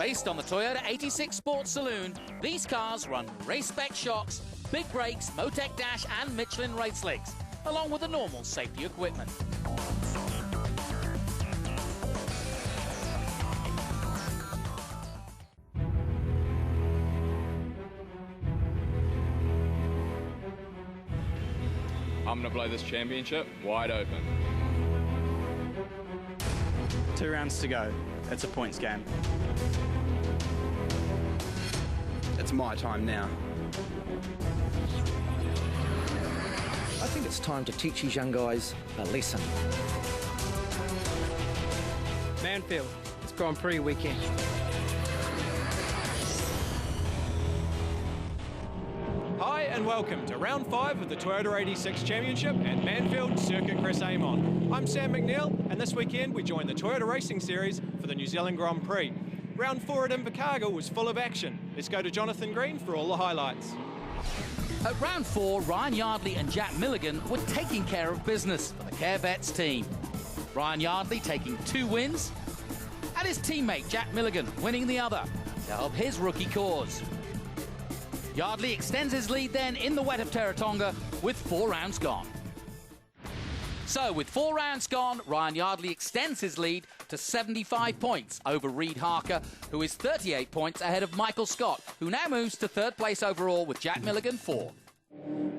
Based on the Toyota 86 Sports Saloon, these cars run race-spec shocks, big brakes, Motec dash and Michelin race legs, along with the normal safety equipment. I'm going to blow this championship wide open. 2 rounds to go. It's a points game. It's my time now. I think it's time to teach these young guys a lesson. Manfield, it's Grand Prix weekend. Hi and welcome to round 5 of the Toyota 86 Championship at Manfield Circuit Chris Amon. I'm Sam McNeil, and this weekend we join the Toyota Racing Series for the New Zealand Grand Prix. Round 4 at Invercargill was full of action. Let's go to Jonathan Green for all the highlights. At round 4, Ryan Yardley and Jack Milligan were taking care of business for the Corvettes team. Ryan Yardley taking 2 wins, and his teammate Jack Milligan winning the other to help his rookie cause. Yardley extends his lead then in the wet of Teretonga with 4 rounds gone. So with 4 rounds gone, Ryan Yardley extends his lead to 75 points over REID HARKER, who is 38 points ahead of Michael Scott, who now moves to 3rd place overall with Jack Milligan 4th.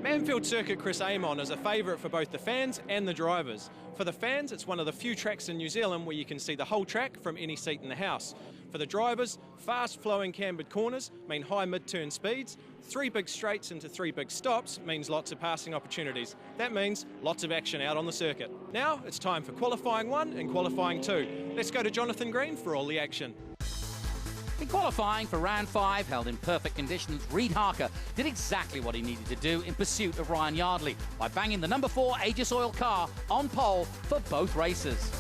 Manfield Circuit Chris Amon is a favourite for both the fans and the drivers. For the fans, it's one of the few tracks in New Zealand where you can see the whole track from any seat in the house. For the drivers, fast-flowing cambered corners mean high mid-turn speeds. 3 big straights into 3 big stops means lots of passing opportunities. That means lots of action out on the circuit. Now it's time for qualifying 1 and qualifying 2. Let's go to Jonathan Green for all the action. In qualifying for round 5, held in perfect conditions, REID HARKER did exactly what he needed to do in pursuit of Ryan Yardley by banging the number 4 Aegis Oil car on pole for both races.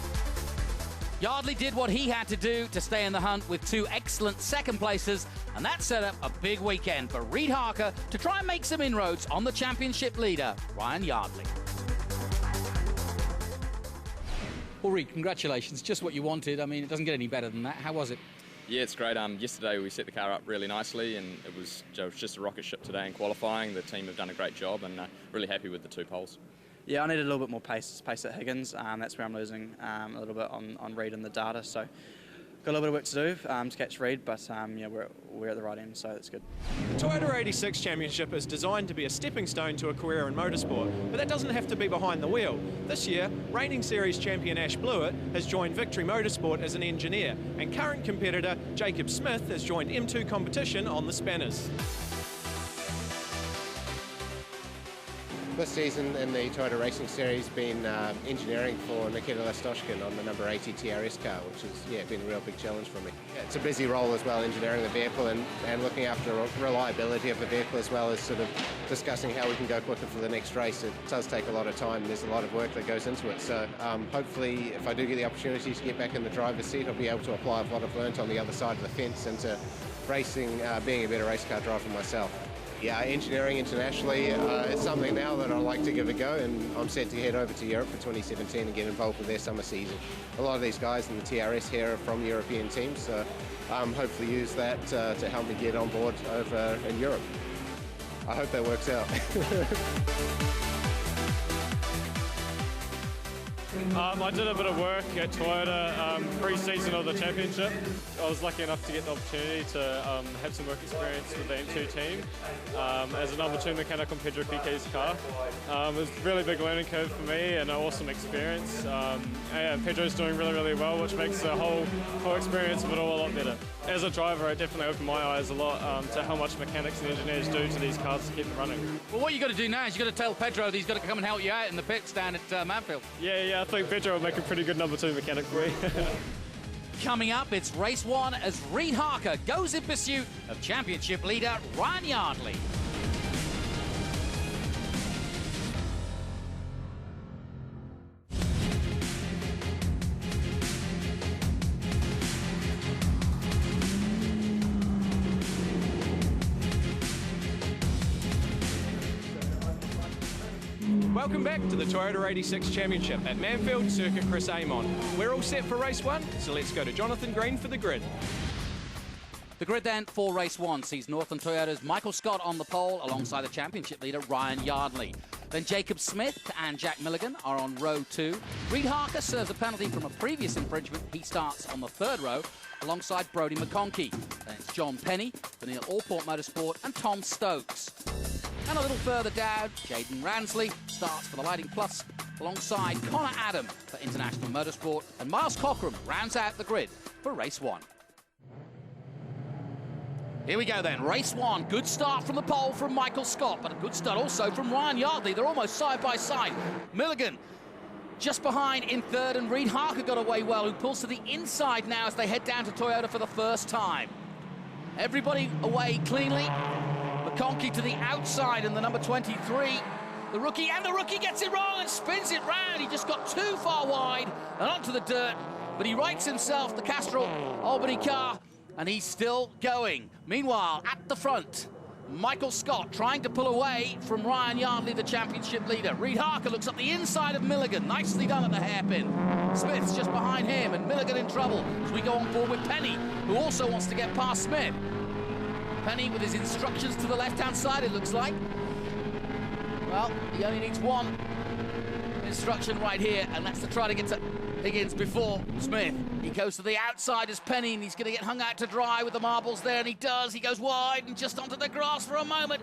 Yardley did what he had to do to stay in the hunt with 2 excellent second places, and that set up a big weekend for REID HARKER to try and make some inroads on the championship leader, Ryan Yardley. Well, Reid, congratulations. Just what you wanted. I mean, it doesn't get any better than that. How was it? Yeah, it's great. Yesterday we set the car up really nicely, and it was just a rocket ship today in qualifying. The team have done a great job, and really happy with the 2 poles. Yeah, I needed a little bit more pace at Higgins. That's where I'm losing a little bit on REID and the data. So got a little bit of work to do to catch REID, but yeah, we're at the right end, so that's good. The Toyota 86 Championship is designed to be a stepping stone to a career in motorsport, but that doesn't have to be behind the wheel. This year, reigning series champion Ash Blewett has joined Victory Motorsport as an engineer, and current competitor Jacob Smith has joined M2 competition on the spanners. This season in the Toyota Racing Series been engineering for Nikita Lastoshkin on the number 80 TRS car, which has been a real big challenge for me. It's a busy role as well, engineering the vehicle and looking after reliability of the vehicle, as well as sort of discussing how we can go quicker for the next race. It does take a lot of time, there's a lot of work that goes into it, so hopefully if I do get the opportunity to get back in the driver's seat, I'll be able to apply what I've learnt on the other side of the fence into racing, being a better race car driver myself. Yeah, engineering internationally is something now that I'd like to give a go, and I'm set to head over to Europe for 2017 and get involved with their summer season. A lot of these guys in the TRS here are from European teams, so hopefully use that to help me get on board over in Europe. I hope that works out. I did a bit of work at Toyota pre-season of the championship. I was lucky enough to get the opportunity to have some work experience with the M2 team as a number 2 mechanic on Pedro Piquet's car. It was a really big learning curve for me and an awesome experience. Pedro's doing really well, which makes the whole experience of it all a lot better. As a driver, it definitely opened my eyes a lot to how much mechanics and engineers do to these cars to keep them running. Well, what you got to do now is you got to tell Pedro that he's got to come and help you out in the pits down at Manfield. Yeah, I think Pedro will make a pretty good number 2 mechanic for me. Coming up, it's race 1 as REID HARKER goes in pursuit of championship leader Ryan Yardley. Welcome back to the Toyota 86 Championship at Manfield Circuit Chris Amon. We're all set for race 1, so let's go to Jonathan Green for the grid. The grid then for race 1 sees Northland Toyota's Michael Scott on the pole alongside the championship leader Ryan Yardley. Then Jacob Smith and Jack Milligan are on row 2. Reid Harker serves a penalty from a previous infringement. He starts on the 3rd row alongside Brody McConkey. Then it's John Penny for Neil Allport Motorsport and Tom Stokes. And a little further down, Jaden Ransley starts for the Lighting Plus alongside Connor Adam for International Motorsport, and Miles Cockram rounds out the grid for race 1. Here we go then, race 1. Good start from the pole from Michael Scott, but a good start also from Ryan Yardley. They're almost side by side. Milligan just behind in 3rd, and Reid Harker got away well, who pulls to the inside now as they head down to Toyota for the first time. Everybody away cleanly. McConkey to the outside in the number 23. The rookie gets it wrong and spins it round. He just got too far wide and onto the dirt, but he rights himself, the Castrol Albany car, and he's still going. Meanwhile, at the front, Michael Scott trying to pull away from Ryan Yardley, the championship leader. Reid Harker looks up the inside of Milligan. Nicely done at the hairpin. Smith's just behind him, and Milligan in trouble as we go on board with Penny, who also wants to get past Smith. Penny with his instructions to the left-hand side, it looks like. Well, he only needs one instruction right here, and that's to try to get to Higgins before Smith. He goes to the outside as Penny, and he's going to get hung out to dry with the marbles there, and he does. He goes wide and just onto the grass for a moment.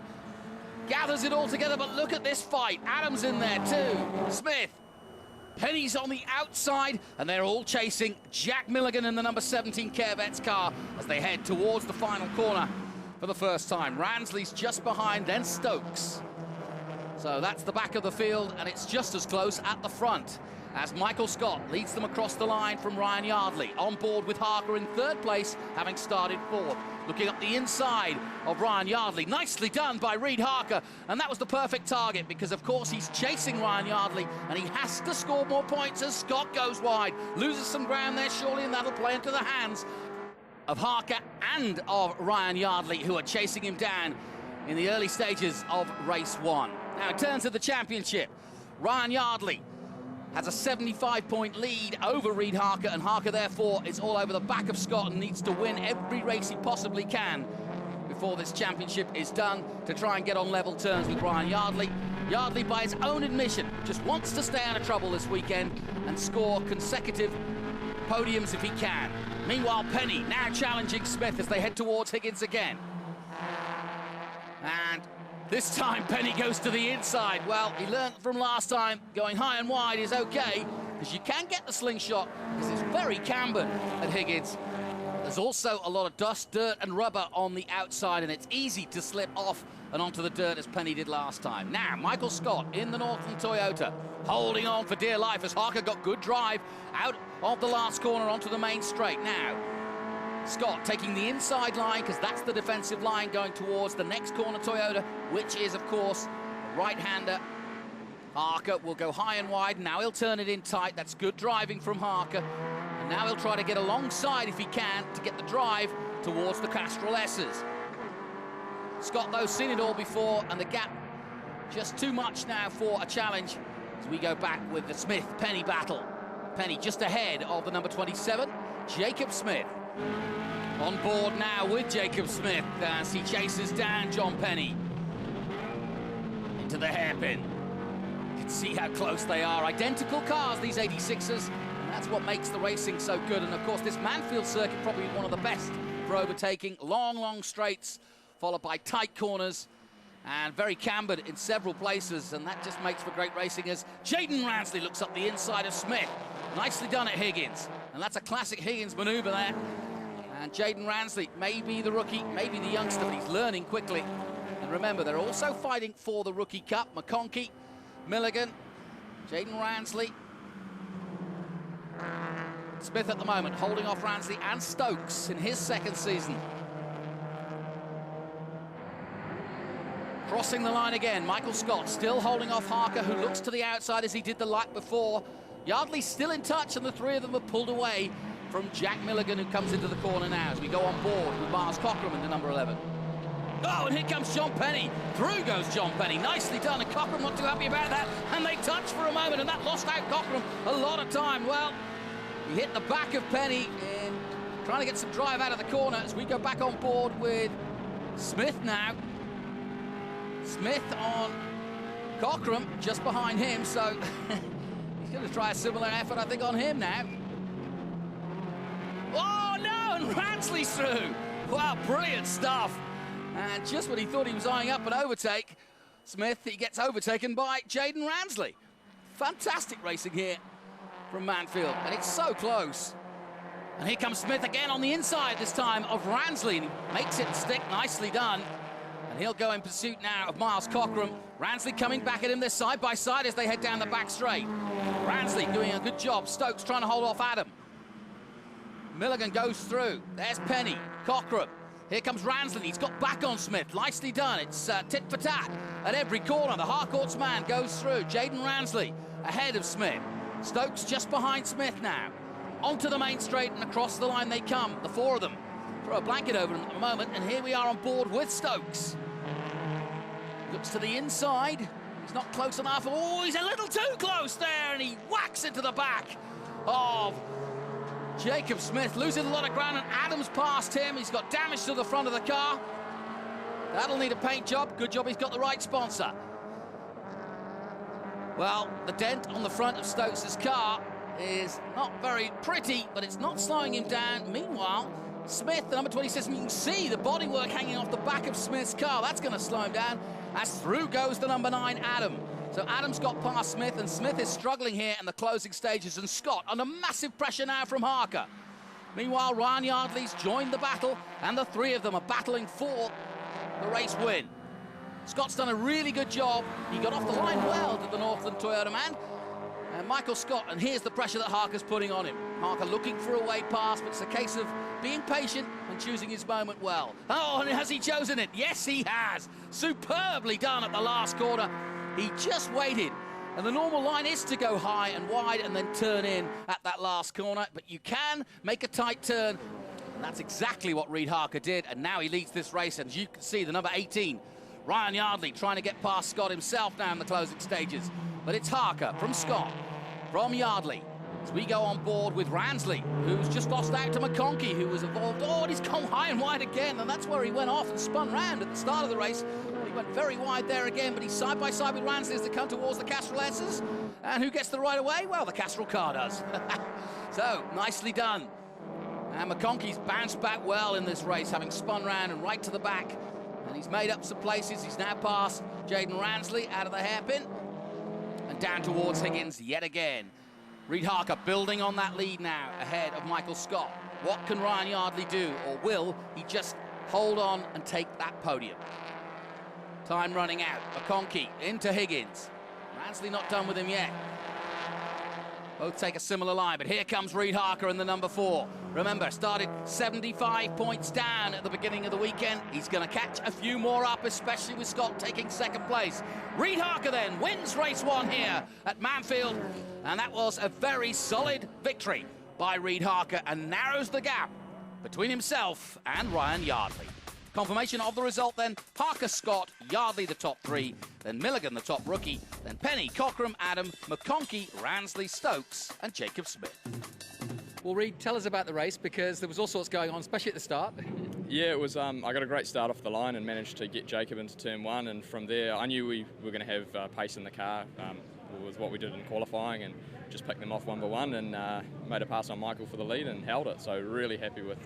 Gathers it all together, but look at this fight. Adams in there too. Smith. Penny's on the outside, and they're all chasing Jack Milligan in the number 17 COCKRAM car as they head towards the final corner for the first time. Ransley's just behind, then Stokes. So that's the back of the field, and it's just as close at the front as Michael Scott leads them across the line from Ryan Yardley. On board with Harker in 3rd place, having started 4th. Looking up the inside of Ryan Yardley. Nicely done by Reid Harker, and that was the perfect target because, of course, he's chasing Ryan Yardley, and he has to score more points as Scott goes wide. Loses some ground there, surely, and that'll play into the hands of Harker and of Ryan Yardley, who are chasing him down in the early stages of race 1. Now, in terms of the championship, Ryan Yardley has a 75-point lead over Reid Harker, and Harker, therefore, is all over the back of Scott and needs to win every race he possibly can before this championship is done to try and get on level terms with Ryan Yardley. Yardley, by his own admission, just wants to stay out of trouble this weekend and score consecutive podiums if he can. Meanwhile, Penny now challenging Smith as they head towards Higgins again. And this time, Penny goes to the inside. Well, he learned from last time, going high and wide is okay, because you can get the slingshot, because it's very cambered at Higgins. There's also a lot of dust, dirt, and rubber on the outside, and it's easy to slip off and onto the dirt as Penny did last time. Now, Michael Scott in the Northland Toyota, holding on for dear life as Harker got good drive out of the last corner onto the main straight. Now, Scott taking the inside line, because that's the defensive line going towards the next corner Toyota, which is, of course, right-hander. Harker will go high and wide. Now he'll turn it in tight. That's good driving from Harker. And now he'll try to get alongside if he can to get the drive towards the Castrol S's. Scott, though, seen it all before, and the gap just too much now for a challenge as we go back with the Smith-Penny battle. Penny just ahead of the number 27, Jacob Smith. On board now with Jacob Smith as he chases down John Penny into the hairpin. You can see how close they are. Identical cars, these 86ers, and that's what makes the racing so good. And, of course, this Manfield circuit probably one of the best for overtaking. Long, long straights, followed by tight corners, and very cambered in several places, and that just makes for great racing as Jaden Ransley looks up the inside of Smith. Nicely done at Higgins, and that's a classic Higgins manoeuvre there. And Jaden Ransley may be the rookie, maybe the youngster, but he's learning quickly. And remember, they're also fighting for the Rookie Cup. McConkey, Milligan, Jaden Ransley. Smith at the moment holding off Ransley and Stokes in his 2nd season. Crossing the line again, Michael Scott still holding off Harker, who looks to the outside as he did the lap before. Yardley still in touch, and the 3 of them are pulled away from Jack Milligan, who comes into the corner now as we go on board with Miles Cockram in the number 11. Oh, and here comes John Penny. Through goes John Penny. Nicely done, and Cockram not too happy about that. And they touch for a moment, and that lost out Cockram a lot of time. Well, he hit the back of Penny in trying to get some drive out of the corner as we go back on board with Smith now. Smith on COCKRAM, just behind him, so he's going to try a similar effort, I think, on him now. Oh, no, and RANSLEY's through. Wow, brilliant stuff. And just when he thought he was eyeing up an overtake, Smith, he gets overtaken by JADEN RANSLEY. Fantastic racing here from Manfield, and it's so close. And here comes Smith again on the inside this time of RANSLEY, and he makes it stick, nicely done. And he'll go in pursuit now of Miles COCKRAM. RANSLEY coming back at him, this side by side as they head down the back straight. RANSLEY doing a good job. Stokes trying to hold off Adam. Milligan goes through. There's Penny, COCKRAM. Here comes RANSLEY. He's got back on Smith. Nicely done. It's tit for tat at every corner. The Harcourt's man goes through. JADEN RANSLEY ahead of Smith. Stokes just behind Smith now. Onto the main straight and across the line they come. The four of them. Throw a blanket over them at the moment, and here we are on board with Stokes. Looks to the inside. He's not close enough. Oh, he's a little too close there, and he whacks into the back of Jacob Smith, losing a lot of ground, and Adams past him. He's got damage to the front of the car. That'll need a paint job. Good job he's got the right sponsor. Well, the dent on the front of Stokes' car is not very pretty, but it's not slowing him down. Meanwhile, Smith, the number 26, you can see the bodywork hanging off the back of Smith's car. That's going to slow him down, as through goes the number 9, Adam. So Adam's got past Smith, and Smith is struggling here in the closing stages, and Scott under massive pressure now from Harker. Meanwhile, Ryan Yardley's joined the battle, and the three of them are battling for the race win. Scott's done a really good job. He got off the line well to the Northland Toyota man. And Michael Scott, and here's the pressure that Harker's putting on him. Harker looking for a way past, but it's a case of being patient and choosing his moment well. Oh, and has he chosen it? Yes, he has. Superbly done at the last corner. He just waited. And the normal line is to go high and wide and then turn in at that last corner. But you can make a tight turn. And that's exactly what Reid Harker did. And now he leads this race. And as you can see, the number 18, Ryan Yardley, trying to get past Scott himself now in the closing stages. But it's Harker from Scott, from Yardley, as we go on board with RANSLEY, who's just lost out to McConkey, who was involved. Oh, and he's gone high and wide again, and that's where he went off and spun round at the start of the race. He went very wide there again, but he's side by side with RANSLEY as they come towards the Castrol S's. And who gets the right of way? Well, the Castrol car does. So, nicely done. And McConkey's bounced back well in this race, having spun round and right to the back. And he's made up some places. He's now past JADEN RANSLEY out of the hairpin and down towards Higgins yet again. Reid Harker building on that lead now ahead of Michael Scott. What can Ryan Yardley do, or will he just hold on and take that podium? Time running out. McConkey into Higgins. RANSLEY not done with him yet. Both take a similar line, but here comes Reid Harker in the number 4. Remember, started 75 points down at the beginning of the weekend. He's going to catch a few more up, especially with Scott taking second place. Reid Harker then wins race 1 here at Manfield, and that was a very solid victory by Reid Harker and narrows the gap between himself and Ryan Yardley. Confirmation of the result then: Harker, Scott, Yardley the top 3, then Milligan the top rookie, then Penny, COCKRAM, Adam, McConkey, RANSLEY, Stokes and Jacob Smith. Well, Reid, tell us about the race, because there was all sorts going on, especially at the start. Yeah, it was. I got a great start off the line and managed to get Jacob into turn 1, and from there I knew we were going to have pace in the car. Was what we did in qualifying, and just picked them off one by one, and made a pass on Michael for the lead and held it. So really happy with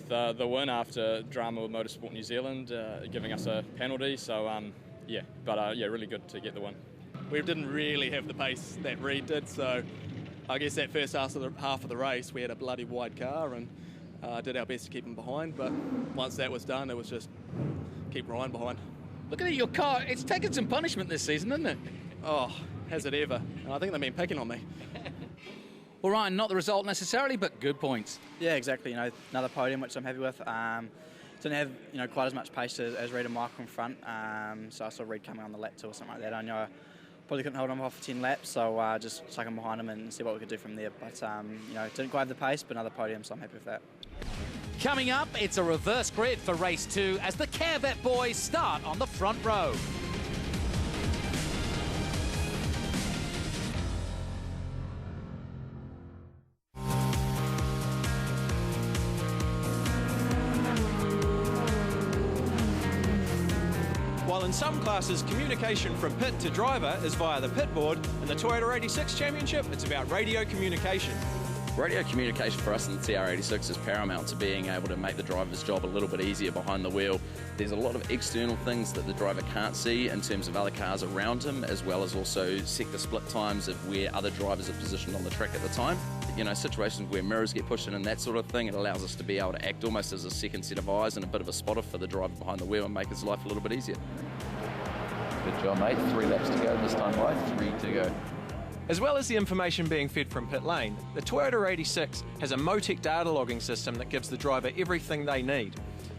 the win after drama with Motorsport New Zealand giving us a penalty. So yeah, but yeah, really good to get the win. We didn't really have the pace that Reid did, so I guess that first half of the race we had a bloody wide car and did our best to keep him behind. But once that was done, it was just keep Ryan behind. Looking at your car, it's taken some punishment this season, hasn't it? Oh, has it ever? And I think they've been picking on me. Well, Ryan, not the result necessarily, but good points. Yeah, exactly. You know, another podium, which I'm happy with. Didn't have quite as much pace as Reid and Michael in front. So I saw Reid coming on the lap 2 or something like that. I know I probably couldn't hold him off for 10 laps, so just stuck him behind him and see what we could do from there. But didn't quite have the pace, but another podium, so I'm happy with that. Coming up, it's a reverse grid for race 2 as the CareVet boys start on the front row. While in some classes, communication from pit to driver is via the pit board, in the Toyota 86 Championship, it's about radio communication. Radio communication for us in the TR86 is paramount to being able to make the driver's job a little bit easier behind the wheel. There's a lot of external things that the driver can't see in terms of other cars around him, as well as also sector split times of where other drivers are positioned on the track at the time. You know, situations where mirrors get pushed in and that sort of thing, it allows us to be able to act almost as a second set of eyes and a bit of a spotter for the driver behind the wheel and make his life a little bit easier. Good job, mate. 3 laps to go this time, by 3 to go. As well as the information being fed from pit lane, the Toyota 86 has a Motec data logging system that gives the driver everything they need.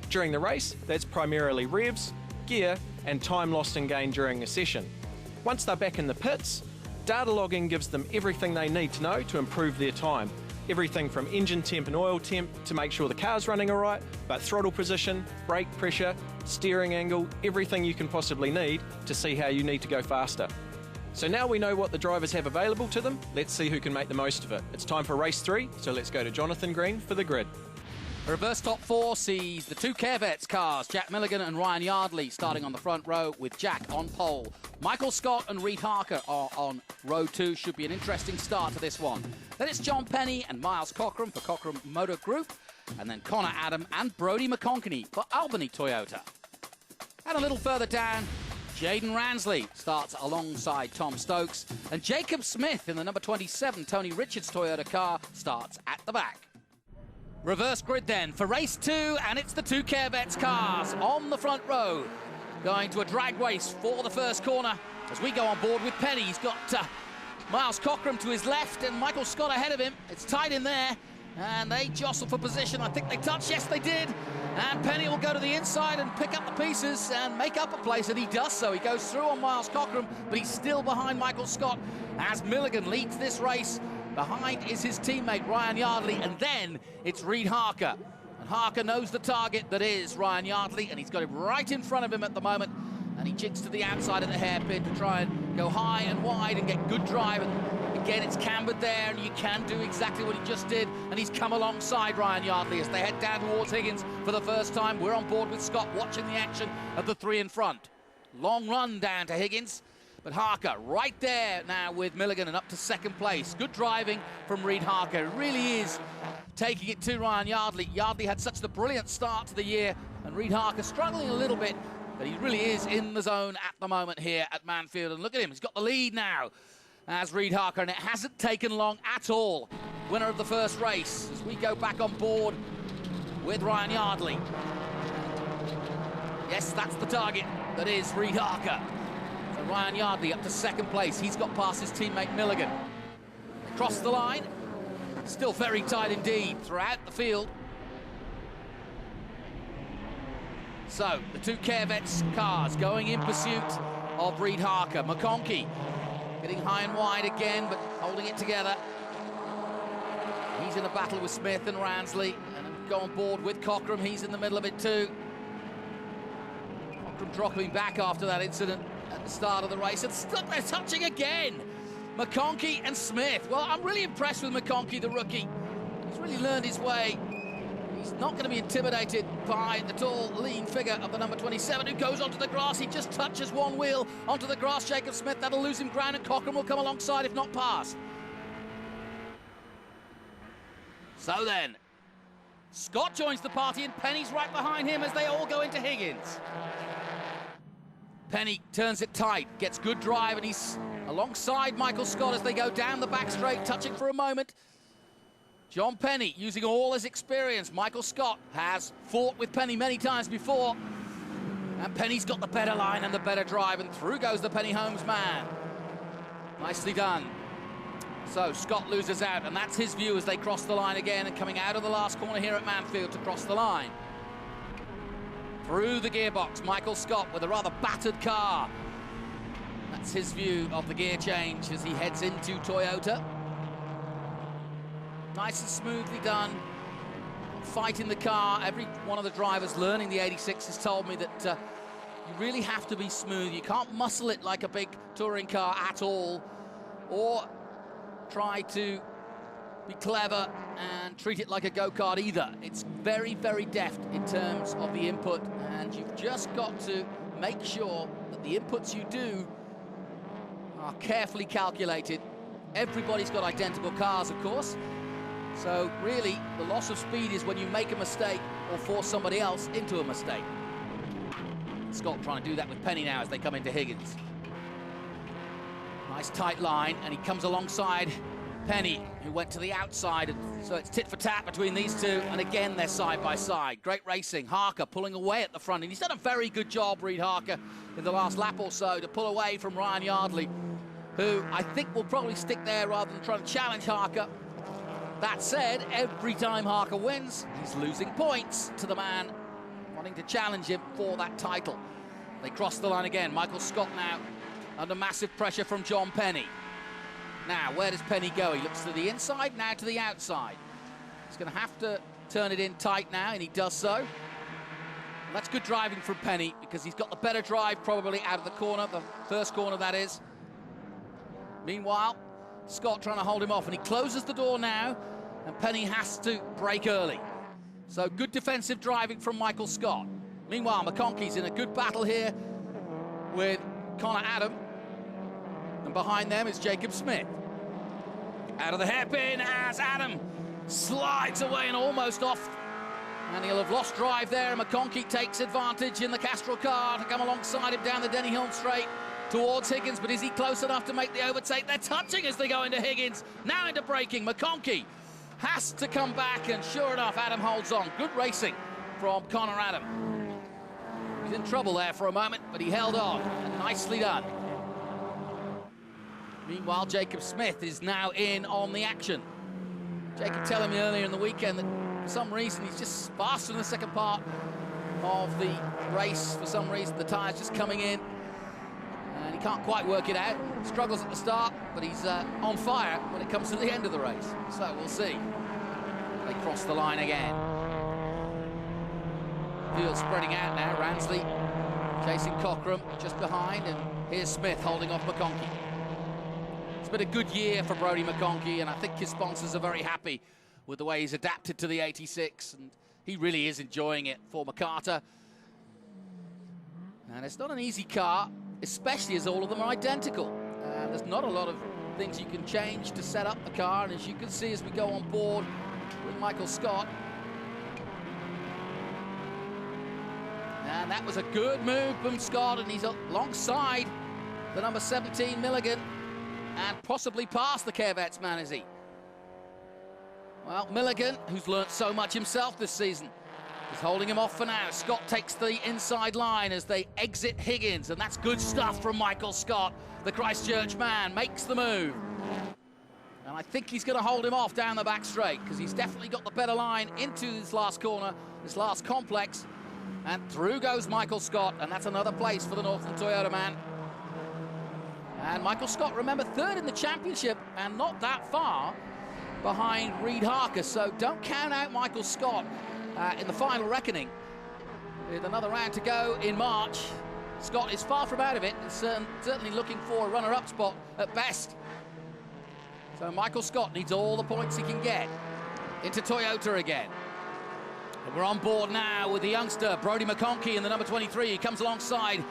During the race, that's primarily revs, gear, and time lost and gained during a session. Once they're back in the pits, data logging gives them everything they need to know to improve their time. Everything from engine temp and oil temp to make sure the car's running all right, but throttle position, brake pressure, steering angle, everything you can possibly need to see how you need to go faster. So now we know what the drivers have available to them, let's see who can make the most of it. It's time for race 3, so let's go to Jonathan Green for the grid. The reverse top 4 sees the 2 Corvettes cars, Jack Milligan and Ryan Yardley, starting on the front row with Jack on pole. Michael Scott and Reid Harker are on row 2. Should be an interesting start to this one. Then it's John Penny and Miles Cockram for Cockram Motor Group, and then Connor Adam and Brody McConkey for Albany Toyota. And a little further down, Jaden Ransley starts alongside Tom Stokes, and Jacob Smith in the number 27 Tony Richards Toyota car starts at the back. Reverse grid then for race 2, and it's the 2 Corvettes cars on the front row, going to a drag race for the first corner as we go on board with Penny. He's got Miles Cockram to his left and Michael Scott ahead of him. It's tight in there, and they jostle for position. I think they touch, yes they did. And Penny will go to the inside and pick up the pieces and make up a place, and he does so. He goes through on Miles Cockram, but he's still behind Michael Scott as Milligan leads this race. Behind is his teammate Ryan Yardley, and then it's Reid Harker. And Harker knows the target that is Ryan Yardley, and he's got him right in front of him at the moment. And he jigs to the outside of the hairpin to try and go high and wide and get good drive. And again, it's cambered there, and you can do exactly what he just did. And he's come alongside Ryan Yardley as they head down towards Higgins for the first time. We're on board with Scott, watching the action of the 3 in front. Long run down to Higgins, but Harker right there now with Milligan and up to second place. Good driving from Reid Harker. It really is taking it to Ryan Yardley. Yardley had such a brilliant start to the year, and Reid Harker struggling a little bit, but he really is in the zone at the moment here at Manfield. And look at him, he's got the lead now as Reid Harker, and it hasn't taken long at all. Winner of the first race as we go back on board with Ryan Yardley. Yes, that's the target. That is Reid Harker. So Ryan Yardley up to second place. He's got past his teammate Milligan. Across the line. Still very tight indeed throughout the field. So, the 2 Corvettes cars going in pursuit of Reid Harker. McConkey getting high and wide again, but holding it together. He's in a battle with Smith and Ransley, and go on board with Cockram. He's in the middle of it too. Cockram dropping back after that incident at the start of the race. And they're touching again. McConkey and Smith. Well, I'm really impressed with McConkey, the rookie. He's really learned his way. He's not going to be intimidated by the tall, lean figure of the number 27 who goes onto the grass. He just touches one wheel onto the grass. Jacob Smith, that'll lose him ground, and Cockram will come alongside if not past. So then, Scott joins the party, and Penny's right behind him as they all go into Higgins. Penny turns it tight, gets good drive, and he's alongside Michael Scott as they go down the back straight, touching for a moment. John Penny using all his experience. Michael Scott has fought with Penny many times before. And Penny's got the better line and the better drive, and through goes the Penny Holmes man. Nicely done. So Scott loses out, and that's his view as they cross the line again, and coming out of the last corner here at Manfield to cross the line. Through the gearbox, Michael Scott with a rather battered car. That's his view of the gear change as he heads into Toyota. Nice and smoothly done. Fight in the car. Every one of the drivers learning the 86 has told me that you really have to be smooth. You can't muscle it like a big touring car at all, or try to be clever and treat it like a go-kart either. It's very, very deft in terms of the input, and you've just got to make sure that the inputs you do are carefully calculated. Everybody's got identical cars, of course. So really, the loss of speed is when you make a mistake or force somebody else into a mistake. Scott trying to do that with Penny now as they come into Higgins. Nice tight line, and he comes alongside Penny, who went to the outside. So it's tit for tat between these two, and again, they're side by side. Great racing. Harker pulling away at the front, and he's done a very good job, Reid Harker, in the last lap or so to pull away from Ryan Yardley, who I think will probably stick there rather than trying to challenge Harker. That said, every time Harker wins, he's losing points to the man wanting to challenge him for that title. They cross the line again. Michael Scott now under massive pressure from John Penny. Now, where does Penny go? He looks to the inside, now to the outside. He's going to have to turn it in tight now, and he does so. And that's good driving from Penny, because he's got the better drive probably out of the corner, the first corner that is. Meanwhile, Scott trying to hold him off, and he closes the door now, and Penny has to brake early. So good defensive driving from Michael Scott. Meanwhile, McConkey's in a good battle here with Connor Adam, and behind them is Jacob Smith. Out of the hairpin as Adam slides away and almost off, and he'll have lost drive there. McConkey takes advantage in the Castrol car to come alongside him down the Denny Hill straight towards Higgins, but is he close enough to make the overtake? They're touching as they go into Higgins, now into braking. McConkey has to come back, and sure enough, Adam holds on. Good racing from Connor Adam. He's in trouble there for a moment, but he held on, and nicely done. Meanwhile, Jacob Smith is now in on the action. Jacob telling me earlier in the weekend that for some reason he's just faster in the second part of the race. For some reason, the tyres just coming in, and he can't quite work it out. Struggles at the start, but he's on fire when it comes to the end of the race. So we'll see. They cross the line again. Field spreading out now. Ransley chasing COCKRAM just behind, and here's Smith holding off McConkey. It's been a good year for Brodie McConkey, and I think his sponsors are very happy with the way he's adapted to the 86, and he really is enjoying it for McCarter. And it's not an easy car, especially as all of them are identical. There's not a lot of things you can change to set up the car, and as you can see as we go on board with Michael Scott. And that was a good move from Scott, and he's alongside the number 17 Milligan, and possibly past the Corvettes man, is he? Well, Milligan, who's learnt so much himself this season, is holding him off for now. Scott takes the inside line as they exit Higgins, and that's good stuff from Michael Scott. The Christchurch man makes the move. And I think he's going to hold him off down the back straight, because he's definitely got the better line into this last corner, this last complex. And through goes Michael Scott, and that's another place for the Northland Toyota man. And Michael Scott, remember, third in the championship and not that far behind Reid Harker. So don't count out Michael Scott in the final reckoning. With another round to go in March, Scott is far from out of it, and certainly looking for a runner-up spot at best. So Michael Scott needs all the points he can get into Toyota again. And we're on board now with the youngster, Brodie McConkey, in the number 23. He comes alongside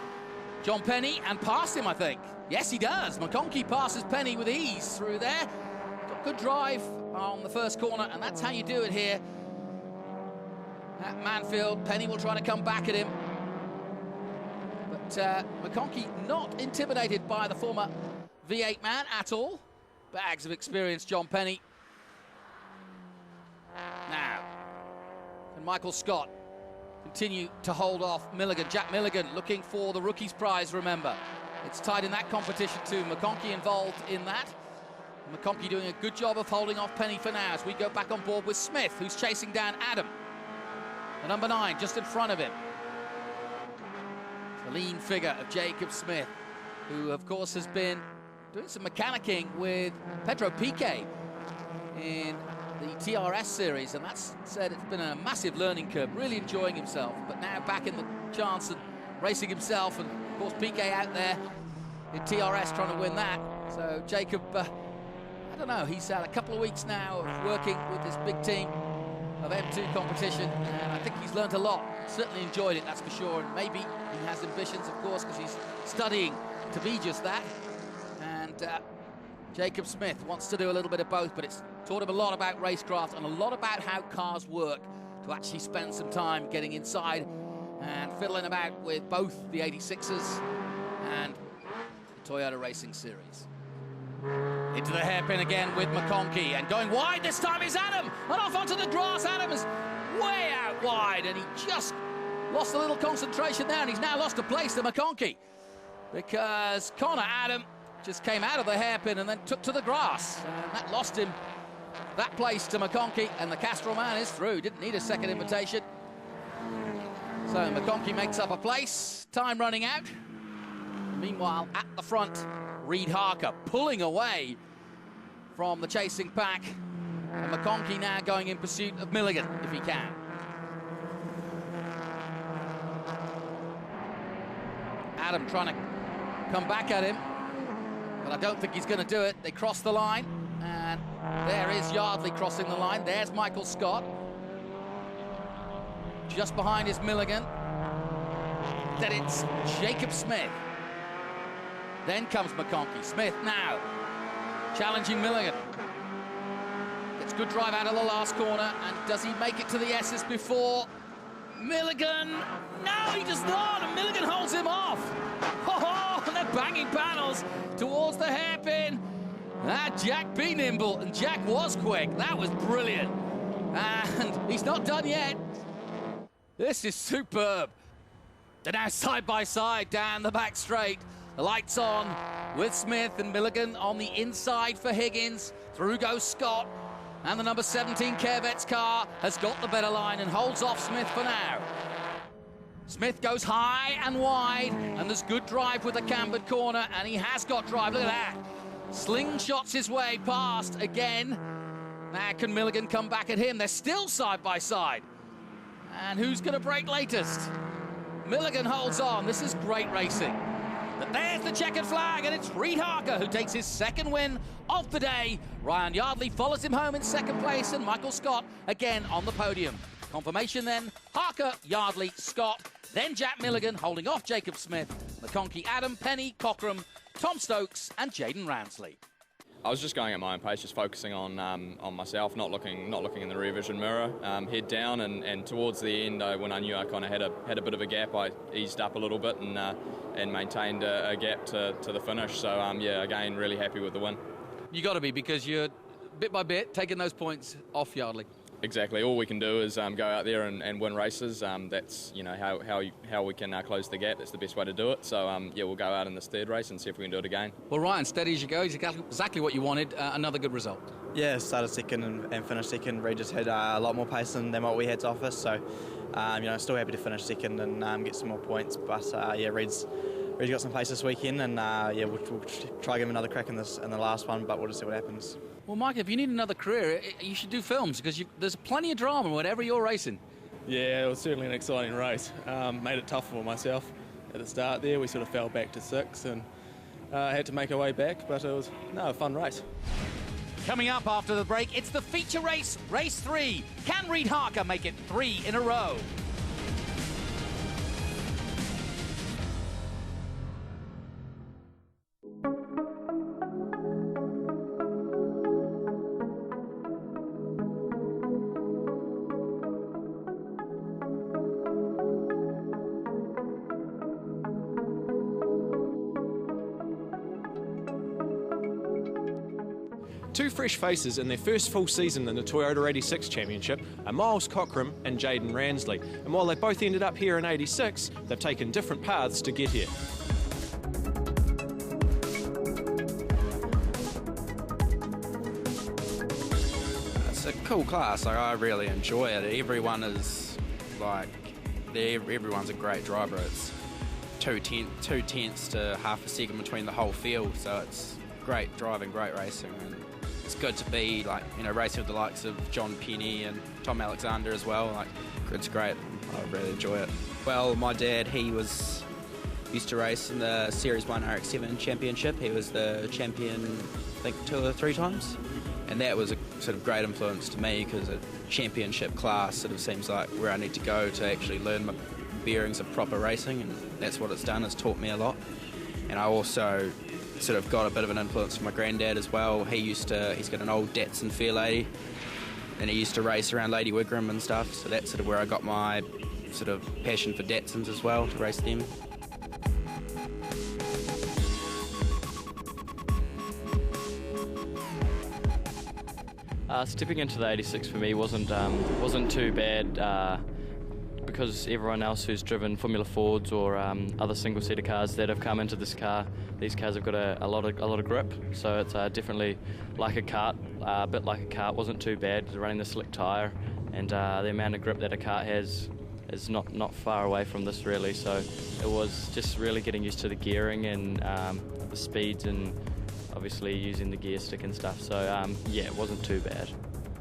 John Penny and past him, I think. Yes, he does. McConkey passes Penny with ease through there. Got good drive on the first corner, and that's how you do it here at Manfield. Penny will try to come back at him. But McConkey not intimidated by the former V8 man at all. Bags of experience, John Penny. Now, and Michael Scott continue to hold off Milligan. Jack Milligan looking for the Rookies Prize, remember. It's tight in that competition too. McConkey involved in that. McConkey doing a good job of holding off Penny for now as we go back on board with Smith, who's chasing down Adam. The number 9 just in front of him. The lean figure of Jacob Smith, who of course has been doing some mechanicking with Pedro Piquet in the TRS series, and that's said it's been a massive learning curve, really enjoying himself, but now back in the chance and racing himself, and of course Piquet out there in TRS trying to win that. So Jacob, I don't know, he's had a couple of weeks now of working with this big team of M2 competition, and I think he's learnt a lot in certainly enjoyed it, that's for sure. And maybe he has ambitions, of course, because he's studying to be just that. And Jacob Smith wants to do a little bit of both, but it's taught him a lot about racecraft and a lot about how cars work, to actually spend some time getting inside and fiddling about with both the 86s and the Toyota Racing Series. Into the hairpin again with McConkey, and going wide this time is Adam, and off onto the grass. Adam is way out wide, and he just lost a little concentration there, and he's now lost a place to McConkey, because Connor Adam just came out of the hairpin and then took to the grass, and that lost him that place to McConkey, and the Castrol man is through. Didn't need a second invitation. So McConkey makes up a place, time running out. Meanwhile, at the front, REID Harker pulling away from the chasing pack, and McConkey now going in pursuit of Milligan if he can. Adam trying to come back at him, but I don't think he's going to do it. They cross the line, and there is Yardley crossing the line. There's Michael Scott. Just behind is Milligan. Then it's Jacob Smith. Then comes McConkey. Smith now challenging Milligan. Gets good drive out of the last corner, and does he make it to the S's before Milligan? No, he does not, and Milligan holds him off. Oh, and they're banging panels towards the hairpin. Jack be nimble, and Jack was quick. That was brilliant. And he's not done yet. This is superb. They're now side by side down the back straight. The lights on with Smith and Milligan on the inside for Higgins. Through goes Scott. And the number 17 Corvette's car has got the better line and holds off Smith for now. Smith goes high and wide, and there's good drive with the cambered corner, and he has got drive. Look at that. Slingshots his way past again. Now can Milligan come back at him? They're still side by side. And who's going to break latest? Milligan holds on. This is great racing. But there's the checkered flag, and it's REID Harker who takes his second win of the day. Ryan Yardley follows him home in second place, and Michael Scott again on the podium. Confirmation then, Harker, Yardley, Scott, then Jack Milligan holding off Jacob Smith, McConkey, Adam, Penny, Cockram, Tom Stokes and Jaden Ransley. I was just going at my own pace, just focusing on myself, not looking in the rear vision mirror, head down, and towards the end, when I knew I kind of had a bit of a gap, I eased up a little bit and maintained a gap to the finish. So yeah, again, really happy with the win. You got to be, because you're bit by bit taking those points off Yardley. Exactly. All we can do is go out there and win races. That's how we can close the gap. That's the best way to do it. So yeah, we'll go out in this third race and see if we can do it again. Well, Ryan, steady as you go. Exactly what you wanted. Another good result. Yeah, started second and finished second. Reid just had a lot more pace than what we had to offer. So still happy to finish second and get some more points. But yeah, Reid's got some pace this weekend, and yeah, we'll try to give him another crack in the last one. But we'll just see what happens. Well, Mike, if you need another career, you should do films, because there's plenty of drama whenever you're racing. Yeah, it was certainly an exciting race. Made it tough for myself at the start there. We sort of fell back to 6 and had to make our way back, but it was a fun race. Coming up after the break, it's the feature race, race 3. Can REID Harker make it 3 in a row? Two fresh faces in their first full season in the Toyota 86 Championship are Miles Cockram and Jaden Ransley. And while they both ended up here in 86, they've taken different paths to get here. It's a cool class. I really enjoy it. Everyone is everyone's a great driver. It's two tenths to half a second between the whole field, so it's great driving, great racing. And it's good to be racing with the likes of John Penny and Tom Alexander as well. It's great. I really enjoy it. Well, my dad, he used to race in the Series 1 RX-7 Championship. He was the champion, I think, 2 or 3 times, and that was sort of great influence to me, because a championship class sort of seems like where I need to go to actually learn my bearings of proper racing, and that's what it's done. It's taught me a lot. And I also sort of got a bit of an influence from my granddad as well. He's got an old Datsun Fair Lady, and he used to race around Lady Wigram and stuff, so that's sort of where I got my sort of passion for Datsuns as well, to race them. Stepping into the 86 for me wasn't too bad, because everyone else who's driven Formula Fords or other single-seater cars that have come into this car, these cars have got a lot of grip, so it's definitely like a kart, a bit like a kart. Wasn't too bad running the slick tyre, and the amount of grip that a kart has is not far away from this really. So it was just really getting used to the gearing and the speeds, and obviously using the gear stick and stuff. So yeah, it wasn't too bad.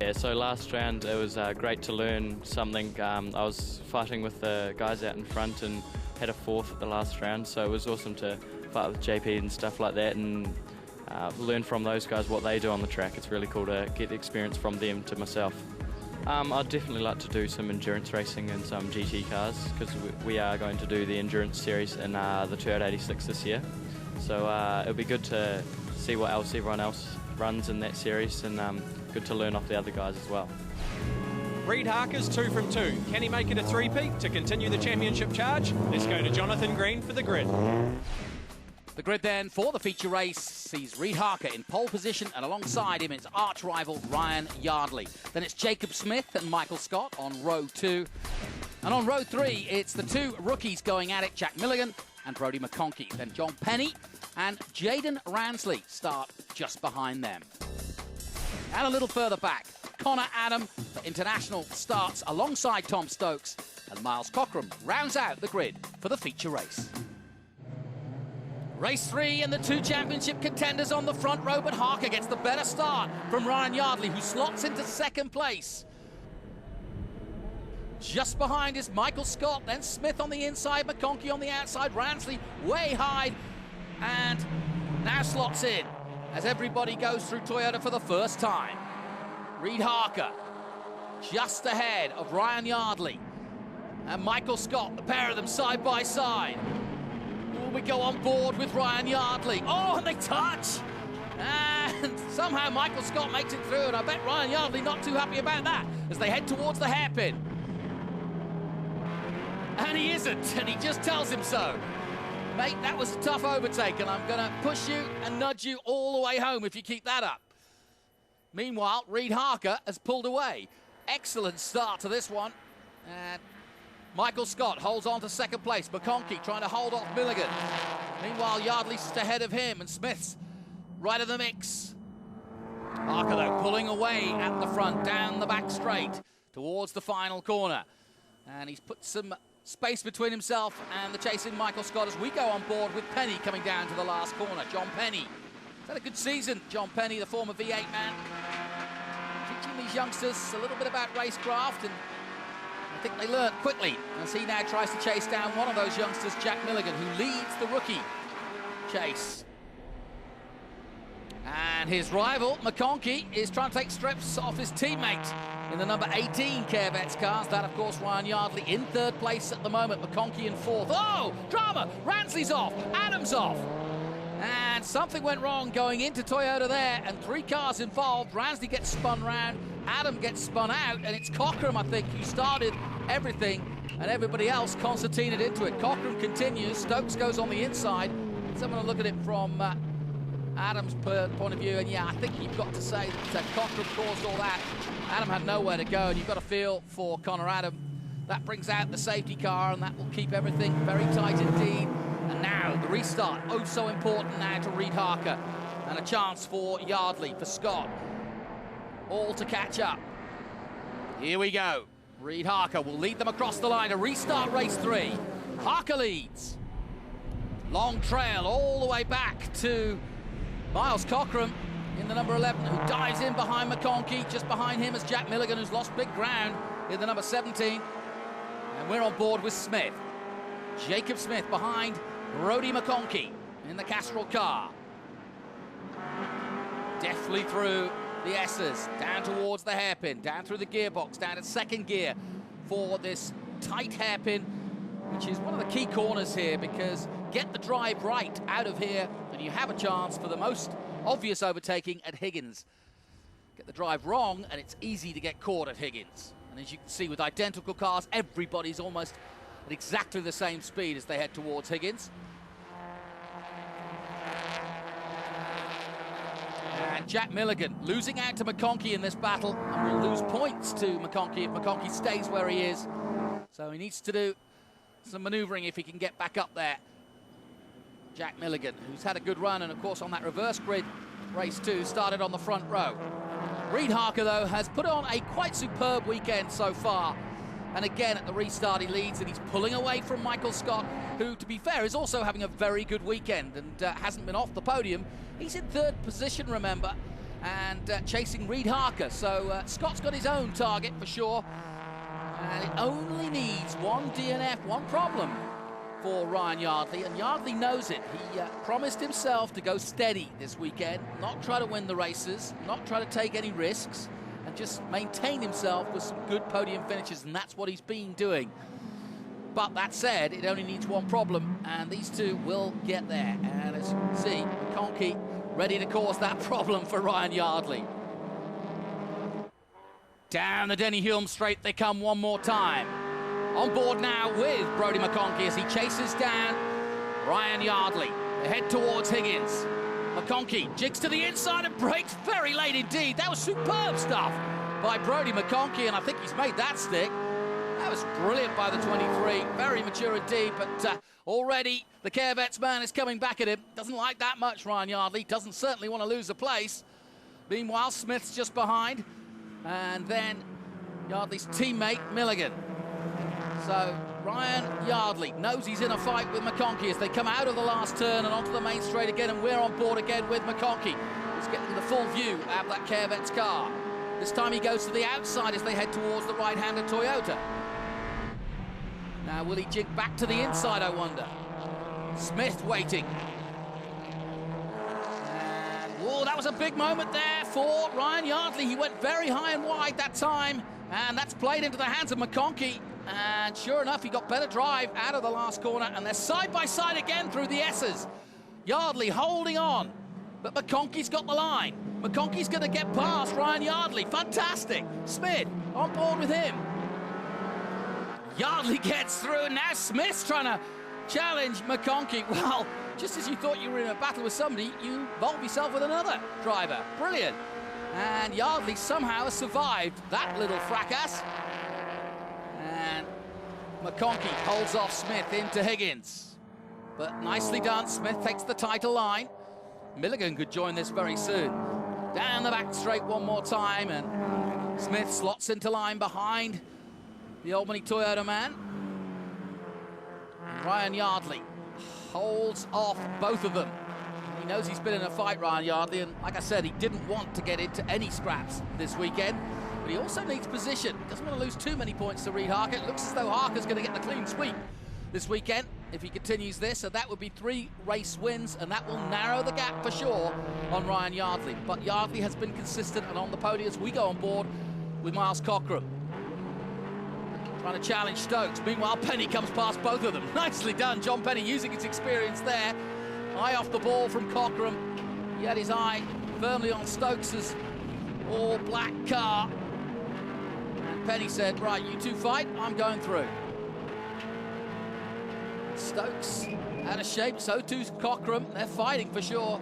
Yeah, so last round it was great to learn something. I was fighting with the guys out in front and had a fourth at the last round, so it was awesome to fight with JP and stuff like that, and learn from those guys what they do on the track. It's really cool to get experience from them to myself. I'd definitely like to do some endurance racing and some GT cars, because we are going to do the endurance series in the 286 this year. So it'll be good to see what else everyone else runs in that series, and good to learn off the other guys as well. Reid Harker's 2 from 2. Can he make it a three-peat to continue the championship charge? Let's go to Jonathan Green for the grid. The grid then for the feature race sees Reid Harker in pole position, and alongside him it's arch rival Ryan Yardley. Then it's Jacob Smith and Michael Scott on row 2. And on row 3, it's the two rookies going at it, Jack Milligan and Brody McConkey. Then John Penny and Jaden Ransley start just behind them. And a little further back, Connor Adam for International starts alongside Tom Stokes, and Miles Cockram rounds out the grid for the feature race. Race 3 and the two championship contenders on the front row, but Harker gets the better start from Ryan Yardley, who slots into second place. Just behind is Michael Scott, then Smith on the inside, McConkey on the outside, Ransley way high, and now slots in as everybody goes through Toyota for the first time. Reid Harker just ahead of Ryan Yardley and Michael Scott, the pair of them side by side. We go on board with Ryan Yardley. Oh, and they touch! And somehow Michael Scott makes it through, and I bet Ryan Yardley not too happy about that as they head towards the hairpin. And he isn't, and he just tells him so. Mate, that was a tough overtake, and I'm going to push you and nudge you all the way home if you keep that up. Meanwhile, Reid Harker has pulled away. Excellent start to this one. And Michael Scott holds on to second place. McConkey trying to hold off Milligan. Meanwhile, Yardley's ahead of him, and Smith's right in the mix. Harker, though, pulling away at the front, down the back straight, towards the final corner. And he's put some space between himself and the chasing Michael Scott as we go on board with Penny coming down to the last corner. John Penny. He's had a good season, John Penny, the former V8 man. Teaching these youngsters a little bit about racecraft, and I think they learn quickly as he now tries to chase down one of those youngsters, Jack Milligan, who leads the rookie chase. And his rival, McConkey, is trying to take strips off his teammate in the number 18 COCKRAM cars. That, of course, Ryan Yardley in third place at the moment. McConkey in fourth. Oh, drama! Ransley's off. Adam's off. And something went wrong going into Toyota there, and three cars involved. Ransley gets spun round, Adam gets spun out, and it's COCKRAM, I think, who started everything, and everybody else concertinaed into it. COCKRAM continues. Stokes goes on the inside. Let's have a look at it from Adam's point of view, and yeah, I think you've got to say that COCKRAM caused all that. Adam had nowhere to go, and you've got to feel for Connor Adam. That brings out the safety car, and that will keep everything very tight indeed. And now the restart, oh so important now to Reid Harker, and a chance for Yardley, for Scott, all to catch up. Here we go. Reid Harker will lead them across the line to restart race 3. Harker leads. Long trail all the way back to Miles Cockram in the number 11, who dives in behind McConkey. Just behind him is Jack Milligan, who's lost big ground in the number 17. And we're on board with Smith. Jacob Smith behind Brody McConkey in the Castrol car. Deftly through the S's, down towards the hairpin, down through the gearbox, down to second gear for this tight hairpin, which is one of the key corners here, because get the drive right out of here and you have a chance for the most obvious overtaking at Higgins. Get the drive wrong and it's easy to get caught at Higgins. And as you can see, with identical cars, everybody's almost at exactly the same speed as they head towards Higgins. And Jack Milligan losing out to McConkey in this battle, and will lose points to McConkey if McConkey stays where he is. So he needs to do some manoeuvring if he can get back up there. Jack Milligan, who's had a good run, and of course on that reverse grid race too, started on the front row. Reid Harker, though, has put on a quite superb weekend so far. And again, at the restart, he leads, and he's pulling away from Michael Scott, who, to be fair, is also having a very good weekend and hasn't been off the podium. He's in third position, remember, and chasing Reid Harker. So Scott's got his own target for sure. And it only needs one DNF, one problem for Ryan Yardley, and Yardley knows it. He promised himself to go steady this weekend, not try to win the races, not try to take any risks, and just maintain himself with some good podium finishes, and that's what he's been doing. But that said, it only needs one problem, and these two will get there. And as you can see, McConkey ready to cause that problem for Ryan Yardley. Down the Denny Hulme straight they come one more time. On board now with Brodie McConkey as he chases down Ryan Yardley. They head towards Higgins. McConkey jigs to the inside and brakes very late indeed. That was superb stuff by Brodie McConkey, and I think he's made that stick. That was brilliant by the 23. Very mature indeed, but already the Care-Vets man is coming back at him. Doesn't like that much, Ryan Yardley. Doesn't certainly want to lose a place. Meanwhile, Smith's just behind. And then Yardley's teammate, Milligan. So Ryan Yardley knows he's in a fight with McConkey as they come out of the last turn and onto the main straight again, and we're on board again with McConkey. He's getting the full view of that Care-Vets car. This time he goes to the outside as they head towards the right-hander Toyota. Now will he jig back to the inside, I wonder? Smith waiting. And, whoa, that was a big moment there for Ryan Yardley. He went very high and wide that time, and that's played into the hands of McConkey. And sure enough, he got better drive out of the last corner, and they're side by side again through the S's. Yardley holding on, but McConkey's got the line. McConkey's going to get past Ryan Yardley. Fantastic. Smith on board with him. Yardley gets through, and now Smith's trying to challenge McConkey. Well, just as you thought you were in a battle with somebody, you involve yourself with another driver. Brilliant. And Yardley somehow has survived that little fracas. And McConkey holds off Smith into Higgins. But nicely done. Smith takes the title line. Milligan could join this very soon. Down the back straight one more time, and Smith slots into line behind the Albany Toyota man. And Ryan Yardley holds off both of them. He knows he's been in a fight, Ryan Yardley, and like I said, he didn't want to get into any scraps this weekend. But he also needs position. He doesn't want to lose too many points to Reid Harker. It looks as though Harker's going to get the clean sweep this weekend if he continues this, so that would be 3 race wins, and that will narrow the gap for sure on Ryan Yardley. But Yardley has been consistent and on the podium as we go on board with Miles COCKRAM. Trying to challenge Stokes. Meanwhile, Penny comes past both of them. Nicely done, John Penny using his experience there. Eye off the ball from COCKRAM. He had his eye firmly on Stokes's all-black car. And Penny said, right, you two fight, I'm going through. Stokes out of shape, so too's COCKRAM. They're fighting for sure.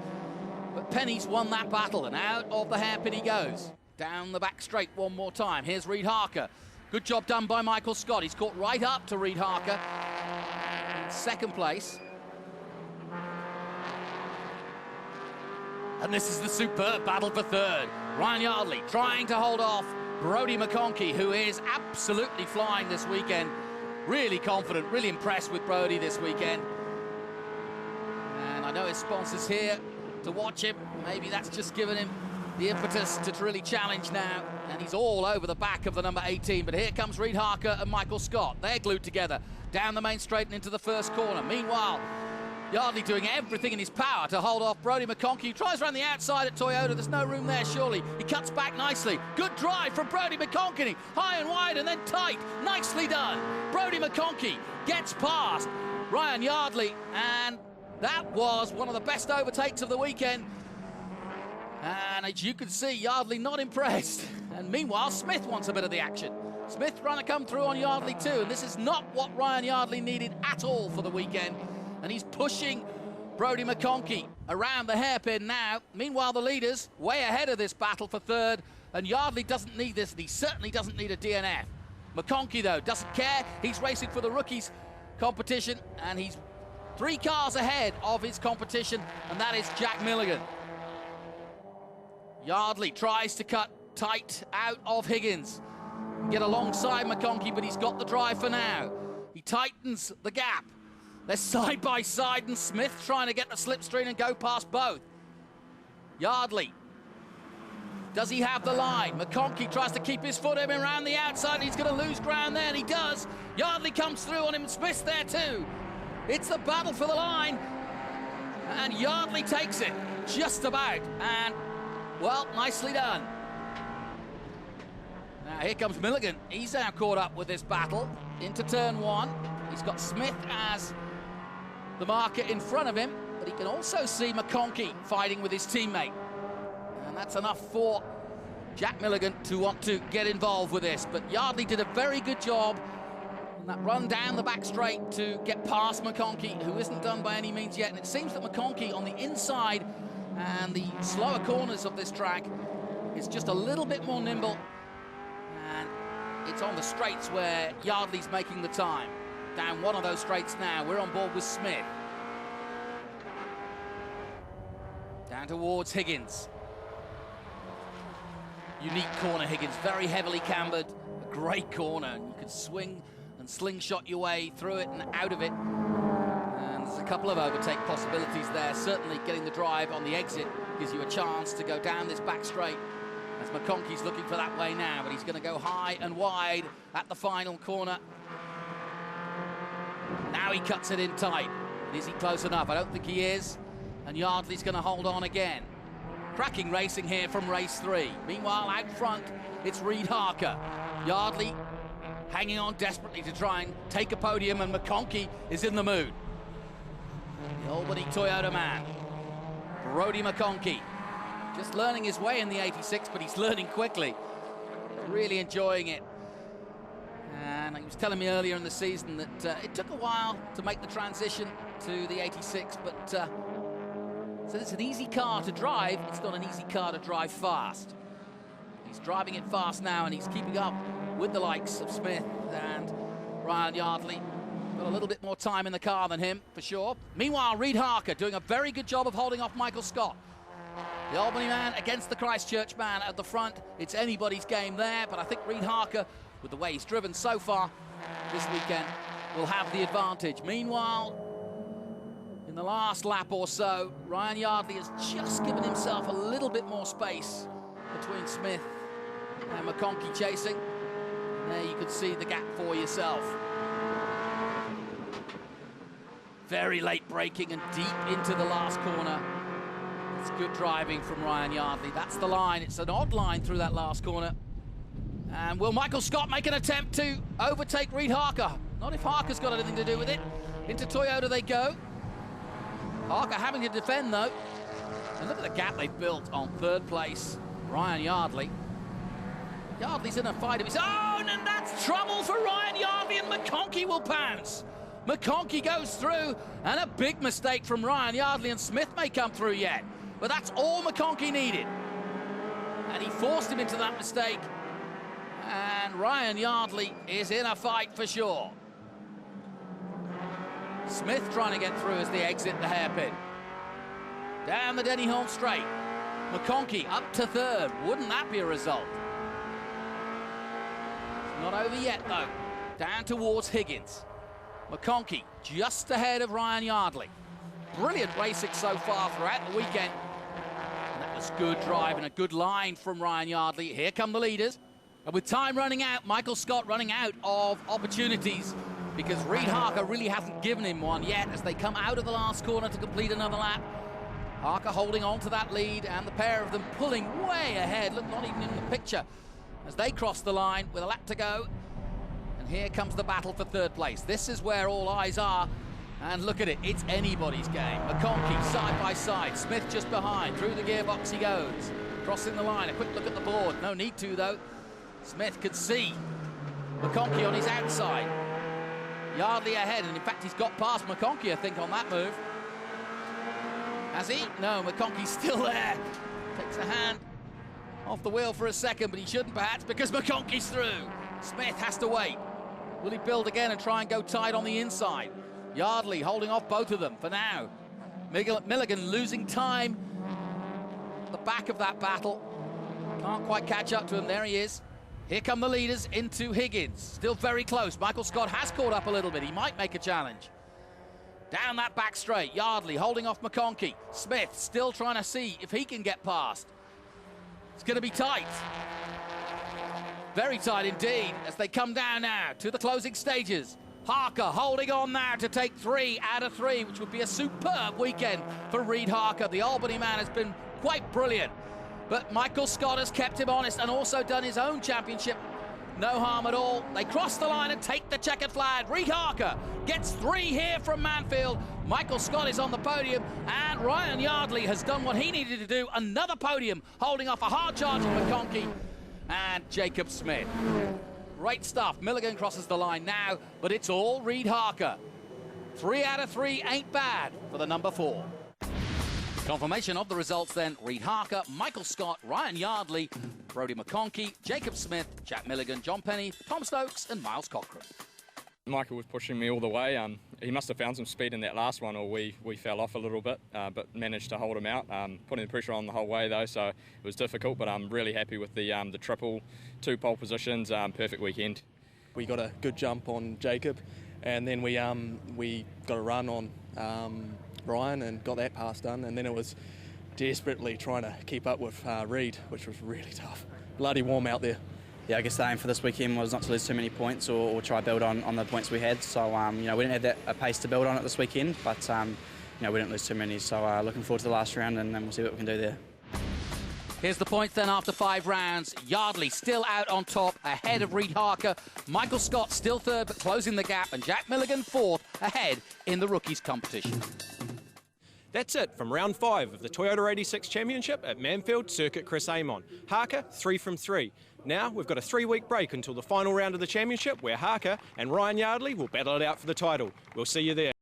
But Penny's won that battle, and out of the hairpin he goes. Down the back straight one more time. Here's Reid Harker. Good job done by Michael Scott. He's caught right up to Reid Harker in second place. And this is the superb battle for third. Ryan Yardley trying to hold off Brodie McConkey, who is absolutely flying this weekend. Really confident, really impressed with Brodie this weekend. And I know his sponsor's here to watch him. Maybe that's just given him the impetus to really challenge now. And he's all over the back of the number 18. But here comes Reid Harker and Michael Scott. They're glued together down the main straight and into the first corner. Meanwhile, Yardley doing everything in his power to hold off Brody McConkey. Tries around the outside at Toyota. There's no room there, surely. He cuts back nicely. Good drive from Brody McConkey. High and wide and then tight. Nicely done. Brody McConkey gets past Ryan Yardley, and that was one of the best overtakes of the weekend. And as you can see, Yardley not impressed. And meanwhile, Smith wants a bit of the action. Smith trying to come through on Yardley too, and this is not what Ryan Yardley needed at all for the weekend. And he's pushing Brody McConkey around the hairpin now. Meanwhile, the leaders way ahead of this battle for third, and Yardley doesn't need this, and he certainly doesn't need a DNF. McConkey, though, doesn't care. He's racing for the rookies competition, and he's 3 cars ahead of his competition, and that is Jack Milligan. Yardley tries to cut tight out of Higgins, get alongside McConkey, but he's got the drive for now. He tightens the gap. They're side by side, and Smith trying to get the slipstream and go past both. Yardley, does he have the line? McConkey tries to keep his foot in around the outside, and he's going to lose ground there, and he does. Yardley comes through on him, and Smith's there too. It's the battle for the line, and Yardley takes it, just about, and, well, nicely done. Now, here comes Milligan. He's now caught up with this battle into turn 1. He's got Smith as the marker in front of him, but he can also see McConkey fighting with his teammate. And that's enough for Jack Milligan to want to get involved with this. But Yardley did a very good job on that run down the back straight to get past McConkey, who isn't done by any means yet. And it seems that McConkey on the inside and the slower corners of this track is just a little bit more nimble. And it's on the straights where Yardley's making the time. Down one of those straights now. We're on board with Smith. Down towards Higgins. Unique corner, Higgins. Very heavily cambered. A great corner. And you can swing and slingshot your way through it and out of it. And there's a couple of overtake possibilities there. Certainly getting the drive on the exit gives you a chance to go down this back straight. As McConkey's looking for that way now, but he's going to go high and wide at the final corner. Now he cuts it in tight. Is he close enough? I don't think he is. And Yardley's going to hold on again. Cracking racing here from race 3. Meanwhile, out front, it's REID HARKER. Yardley hanging on desperately to try and take a podium, and McConkey is in the mood. The Albany Toyota man, Brody McConkey, just learning his way in the 86, but he's learning quickly. Really enjoying it. And he was telling me earlier in the season that it took a while to make the transition to the 86, but so it's an easy car to drive. It's not an easy car to drive fast. He's driving it fast now, and he's keeping up with the likes of Smith and Ryan Yardley. Got a little bit more time in the car than him, for sure. Meanwhile, REID HARKER doing a very good job of holding off Michael Scott. The Albany man against the Christchurch man at the front. It's anybody's game there, but I think REID HARKER, with the way he's driven so far this weekend, will have the advantage. Meanwhile, in the last lap or so, Ryan Yardley has just given himself a little bit more space between Smith and McConkey chasing. And there you can see the gap for yourself. Very late braking and deep into the last corner. It's good driving from Ryan Yardley. That's the line. It's an odd line through that last corner. And will Michael Scott make an attempt to overtake REID HARKER? Not if HARKER's got anything to do with it. Into Toyota they go. HARKER having to defend, though. And look at the gap they've built on third place. Ryan Yardley. Yardley's in a fight of his own, and that's trouble for Ryan Yardley, and McConkey will pounce. McConkey goes through, and a big mistake from Ryan Yardley, and Smith may come through yet. But that's all McConkey needed. And he forced him into that mistake. And Ryan Yardley is in a fight for sure. Smith trying to get through as they exit the hairpin. Down the Denny Holmes straight. McConkey up to third. Wouldn't that be a result? It's not over yet, though. Down towards Higgins. McConkey just ahead of Ryan Yardley. Brilliant racing so far throughout the weekend. And that was good drive and a good line from Ryan Yardley. Here come the leaders. And with time running out, Michael Scott running out of opportunities because Reid Harker really hasn't given him one yet as they come out of the last corner to complete another lap. Harker holding on to that lead, and the pair of them pulling way ahead. Look, not even in the picture as they cross the line with a lap to go. And here comes the battle for third place. This is where all eyes are. And look at it, it's anybody's game. McConkey side by side, Smith just behind. Through the gearbox he goes. Crossing the line, a quick look at the board. No need to, though. Smith could see McConkey on his outside. Yardley ahead, and in fact he's got past McConkey, I think, on that move. Has he? No, McConkey's still there. Takes a hand off the wheel for a second, but he shouldn't perhaps because McConkey's through. Smith has to wait. Will he build again and try and go tight on the inside? Yardley holding off both of them for now. Milligan losing time at the back of that battle. Can't quite catch up to him. There he is. Here come the leaders into Higgins. Still very close. Michael Scott has caught up a little bit. He might make a challenge. Down that back straight. Yardley holding off McConkey. Smith still trying to see if he can get past. It's going to be tight. Very tight indeed as they come down now to the closing stages. Harker holding on now to take 3 out of 3, which would be a superb weekend for Reid Harker. The Albany man has been quite brilliant, but Michael Scott has kept him honest and also done his own championship. No harm at all. They cross the line and take the checkered flag. Reid Harker gets 3 here from Manfield. Michael Scott is on the podium, and Ryan Yardley has done what he needed to do. Another podium, holding off a hard-charging McConkey and Jacob Smith. Great stuff. Milligan crosses the line now, but it's all Reid Harker. 3 out of 3 ain't bad for the number 4. Confirmation of the results then. Reid Harker, Michael Scott, Ryan Yardley, Brody McConkey, Jacob Smith, Jack Milligan, John Penny, Tom Stokes and Miles Cockram. Michael was pushing me all the way. He must have found some speed in that last one, or we fell off a little bit, but managed to hold him out. Putting the pressure on the whole way though, so it was difficult, but I'm really happy with the triple, 2 pole positions, perfect weekend. We got a good jump on Jacob, and then we got a run on Ryan and got that pass done, and then it was desperately trying to keep up with Reid, which was really tough. Bloody warm out there. Yeah, I guess the aim for this weekend was not to lose too many points or try build on the points we had. So, we didn't have that a pace to build on it this weekend, but, we didn't lose too many. So, looking forward to the last round, and we'll see what we can do there. Here's the points then after 5 rounds. Yardley still out on top, ahead of Reid Harker. Michael Scott still third, but closing the gap, and Jack Milligan 4th, ahead in the rookies competition. That's it from round 5 of the Toyota 86 Championship at Manfield Circuit Chris Amon. Harker 3 from 3. Now we've got a 3-week break until the final round of the championship where Harker and Ryan Yardley will battle it out for the title. We'll see you there.